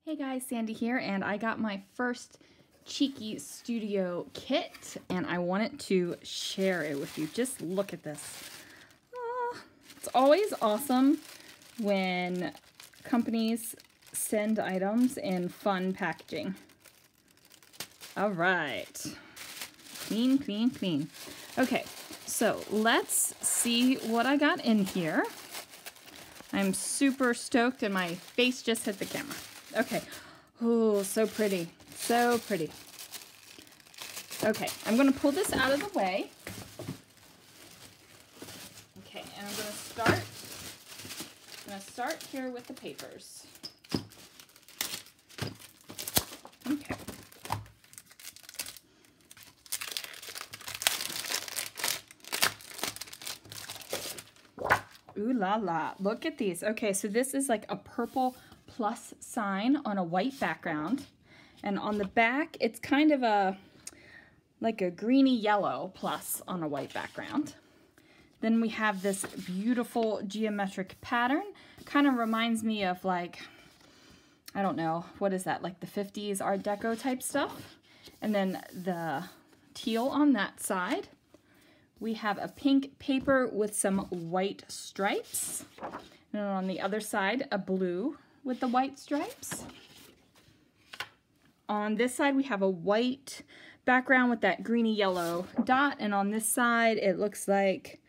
Hey guys, Sandy here, and I got my first Cheeky Studio kit, and I wanted to share it with you. Just look at this. It's always awesome when companies send items in fun packaging. All right. Clean, clean, clean. Okay, so let's see what I got in here. I'm super stoked, and my face just hit the camera. Okay. Oh, so pretty. So pretty. Okay, I'm going to pull this out of the way. Okay, and I'm going to start here with the papers. Okay. Ooh la la. Look at these. Okay, so this is like a purple plus sign on a white background, and on the back it's kind of like a greeny yellow plus on a white background. Then we have this beautiful geometric pattern. Kind of reminds me of, like, I don't know, what is that, like the 50s Art Deco type stuff. And then the teal on that side. We have a pink paper with some white stripes, and on the other side a blue with the white stripes. On this side we have a white background with that greeny yellow dot, and on this side it looks like,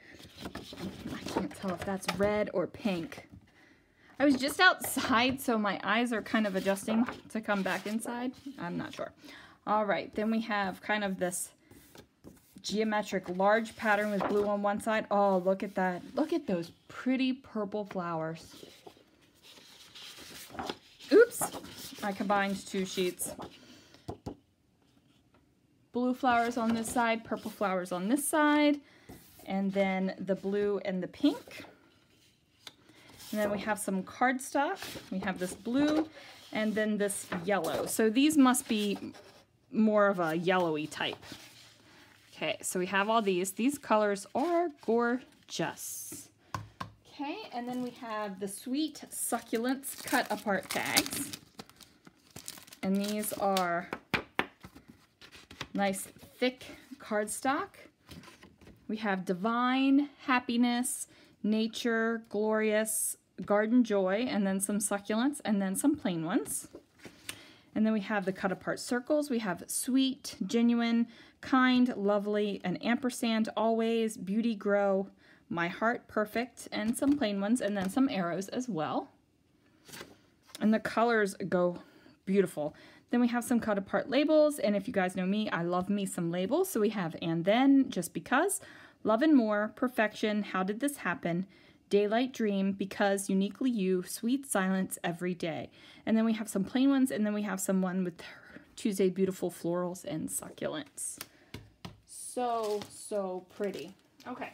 I can't tell if that's red or pink. I was just outside, so my eyes are kind of adjusting to come back inside. I'm not sure. All right, then we have kind of this geometric large pattern with blue on one side. Oh, look at that. Look at those pretty purple flowers. Oops, I combined two sheets. Blue flowers on this side, purple flowers on this side, and then the blue and the pink. And then we have some cardstock. We have this blue and then this yellow. So these must be more of a yellowy type. Okay, so we have all these. These colors are gorgeous. Okay, and then we have the Sweet Succulents cut apart tags. And these are nice thick cardstock. We have Divine, Happiness, Nature, Glorious, Garden Joy, and then some succulents, and then some plain ones. And then we have the cut apart circles. We have Sweet, Genuine, Kind, Lovely, an ampersand, Always, Beauty Grow, My Heart, Perfect, and some plain ones, and then some arrows as well. And the colors go beautiful. Then we have some cut apart labels, and if you guys know me, I love me some labels. So we have And Then, Just Because, Love and More, Perfection, How Did This Happen, Daylight Dream, Because, Uniquely You, Sweet Silence, Every Day. And then we have some plain ones, and then we have some one with Tuesday Beautiful Florals and Succulents. So, so pretty. Okay.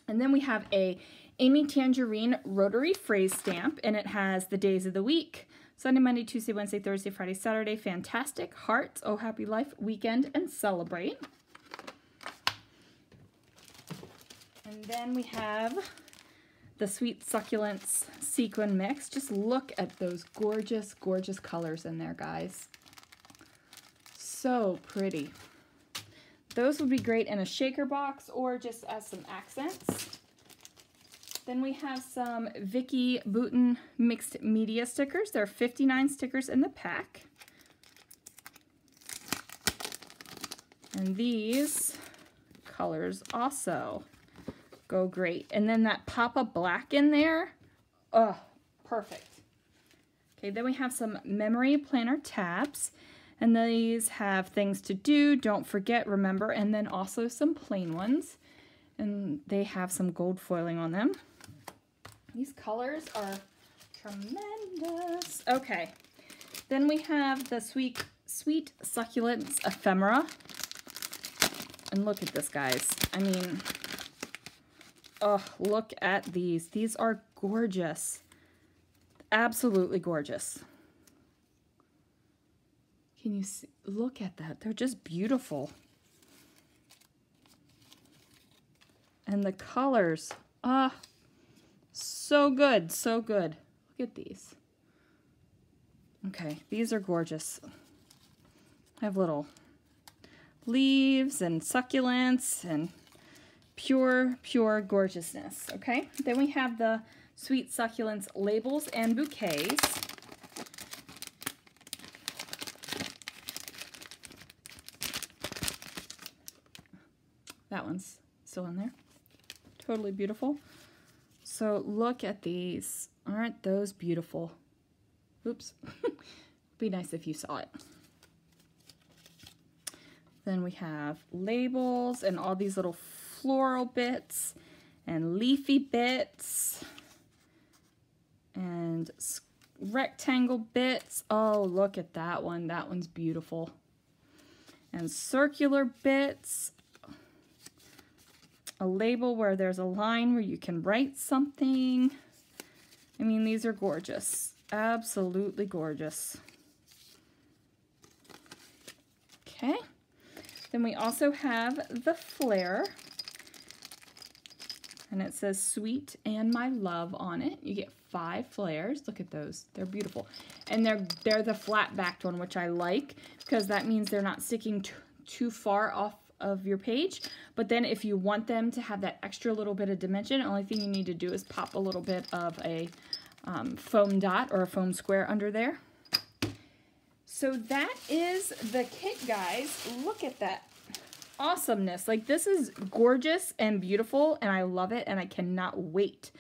And then we have a Amy Tangerine rotary phrase stamp, and it has the days of the week: Sunday, Monday, Tuesday, Wednesday, Thursday, Friday, Saturday, Fantastic, Hearts, Oh Happy Life, Weekend, and Celebrate. And then we have the Sweet Succulents sequin mix. Just look at those gorgeous, gorgeous colors in there, guys. So pretty. Those would be great in a shaker box or just as some accents. Then we have some Vicky Bouton mixed media stickers. There are 59 stickers in the pack. And these colors also go great. And then that Papa Black in there, oh, perfect. Okay, then we have some memory planner tabs. And these have things to do, don't forget, remember, and then also some plain ones. And they have some gold foiling on them. These colors are tremendous. Okay, then we have the Sweet Succulents ephemera. And look at this, guys. I mean, oh, look at these. These are gorgeous. Absolutely gorgeous. Can you see? Look at that. They're just beautiful. And the colors, so good, so good. Look at these. Okay, these are gorgeous. I have little leaves and succulents and pure gorgeousness. Okay, then we have the sweet succulents labels and bouquets. That one's still in there. Totally beautiful. So look at these. Aren't those beautiful? Oops. Be nice if you saw it. Then we have labels and all these little floral bits and leafy bits and rectangle bits. Oh, look at that one. That one's beautiful. And circular bits. A label where there's a line where you can write something. I mean, these are gorgeous. Absolutely gorgeous. Okay. Then we also have the flare. And it says sweet and my love on it. You get 5 flares. Look at those. They're beautiful. And they're the flat backed one, which I like because that means they're not sticking too far off of your page. But then if you want them to have that extra little bit of dimension, the only thing you need to do is pop a little bit of a foam dot or a foam square under there. So that is the kit, guys. Look at that awesomeness. Like, this is gorgeous and beautiful, and I love it, and I cannot wait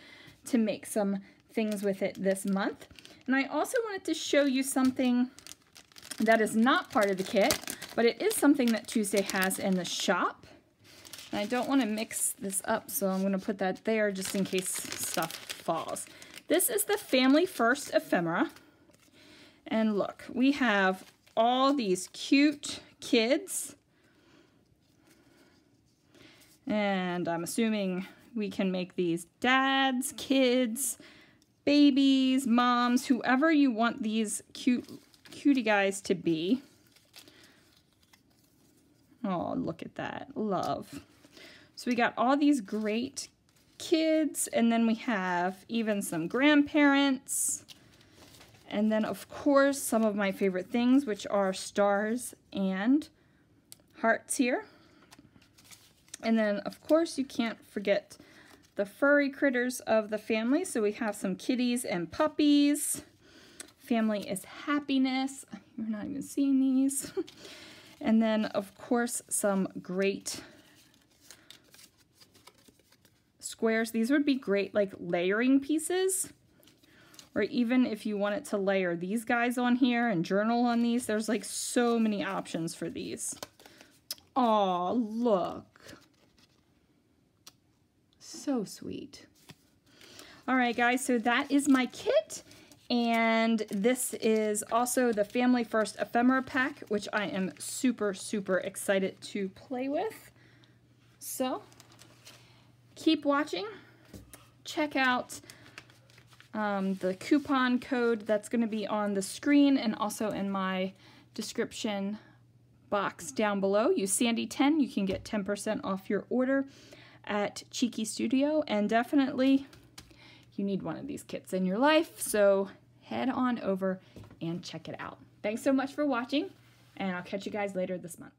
to make some things with it this month. And I also wanted to show you something that is not part of the kit, but it is something that Tuesday has in the shop. And I don't want to mix this up, so I'm going to put that there just in case stuff falls. This is the Family First ephemera. And look, we have all these cute kids. And I'm assuming we can make these dads, kids, babies, moms, whoever you want these cutie guys to be. Oh, look at that. Love. So we got all these great kids, and then we have even some grandparents. And then, of course, some of my favorite things, which are stars and hearts here. And then, of course, you can't forget the furry critters of the family. So we have some kitties and puppies. Family is happiness. You're not even seeing these. And then, of course, some great squares. These would be great, like, layering pieces. Or even if you wanted to layer these guys on here and journal on these, there's, like, so many options for these. Aw, look. So sweet. All right, guys, so that is my kit. And this is also the Family First ephemera pack, which I am super excited to play with. So keep watching. Check out the coupon code that's going to be on the screen and also in my description box down below. Use Sandy10. You can get 10% off your order at Cheeky Studio, and definitely you need one of these kits in your life, so head on over and check it out. Thanks so much for watching, and I'll catch you guys later this month.